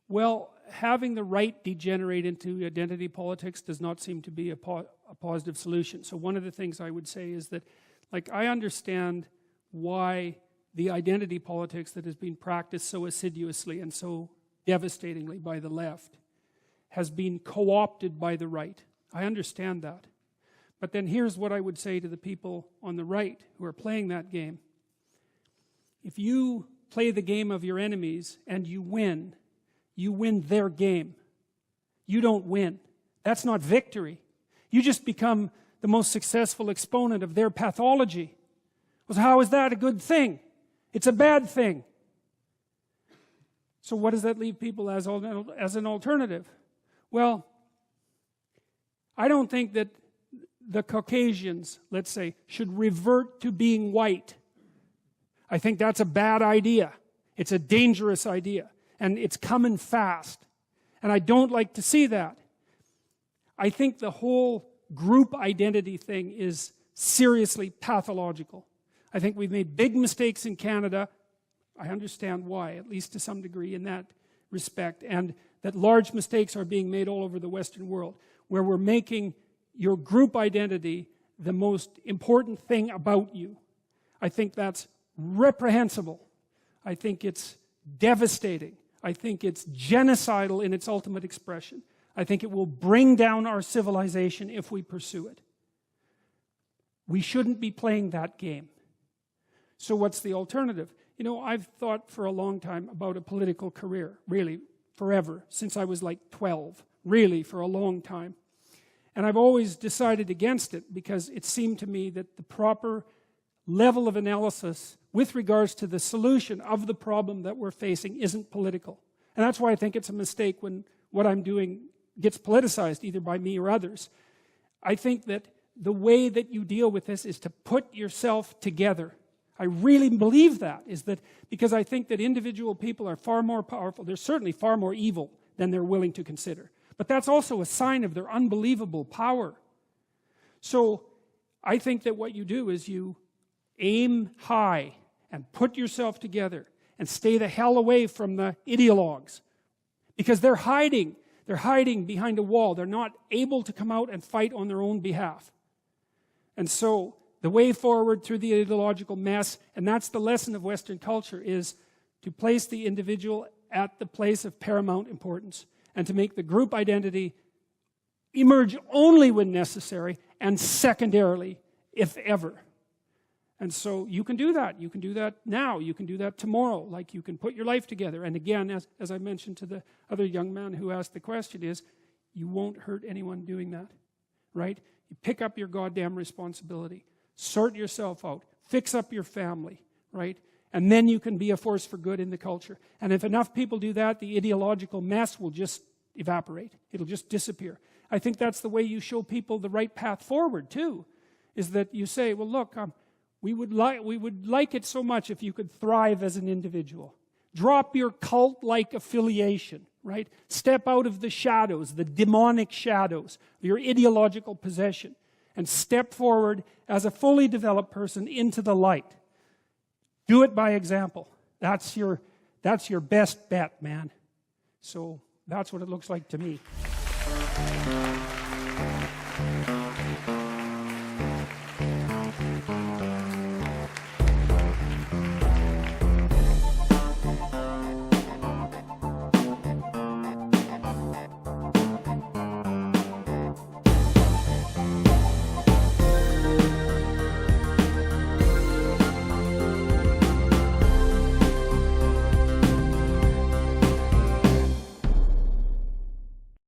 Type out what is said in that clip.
Well, having the right degenerate into identity politics does not seem to be a positive solution. So one of the things I would say is that, like, I understand why the identity politics that has been practiced so assiduously and so devastatingly by the left has been co-opted by the right. I understand that. But then here's what I would say to the people on the right who are playing that game. If you play the game of your enemies and you win their game. You don't win. That's not victory. You just become the most successful exponent of their pathology. Well, how is that a good thing? It's a bad thing. So what does that leave people as an alternative? Well, I don't think that the Caucasians, let's say, should revert to being white. I think that's a bad idea. It's a dangerous idea. And it's coming fast. And I don't like to see that. I think the whole group identity thing is seriously pathological. I think we've made big mistakes in Canada. I understand why, at least to some degree in that respect. And that large mistakes are being made all over the Western world, where we're making your group identity the most important thing about you. I think that's reprehensible. I think it's devastating. I think it's genocidal in its ultimate expression. I think it will bring down our civilization if we pursue it. We shouldn't be playing that game. So what's the alternative? You know, I've thought for a long time about a political career, really, forever, since I was like 12, really, for a long time. And I've always decided against it because it seemed to me that the proper level of analysis with regards to the solution of the problem that we're facing isn't political. And that's why I think it's a mistake when what I'm doing gets politicized, either by me or others. I think that the way that you deal with this is to put yourself together. I really believe that, is that because I think that individual people are far more powerful. They're certainly far more evil than they're willing to consider. But that's also a sign of their unbelievable power. So I think that what you do is you aim high and put yourself together and stay the hell away from the ideologues. Because they're hiding. They're hiding behind a wall. They're not able to come out and fight on their own behalf. And so the way forward through the ideological mess, and that's the lesson of Western culture, is to place the individual at the place of paramount importance and to make the group identity emerge only when necessary and secondarily, if ever. And so you can do that. You can do that now. You can do that tomorrow. Like, you can put your life together. And again, as I mentioned to the other young man who asked the question, is you won't hurt anyone doing that, right? You pick up your goddamn responsibility. Sort yourself out. Fix up your family, right? And then you can be a force for good in the culture. And if enough people do that, the ideological mess will just evaporate. It'll just disappear. I think that's the way you show people the right path forward, too, is that you say, well, look, we would like it so much if you could thrive as an individual. Drop your cult-like affiliation, right? Step out of the shadows, the demonic shadows of your ideological possession, and step forward as a fully developed person into the light. Do it by example. That's your best bet, man. So that's what it looks like to me.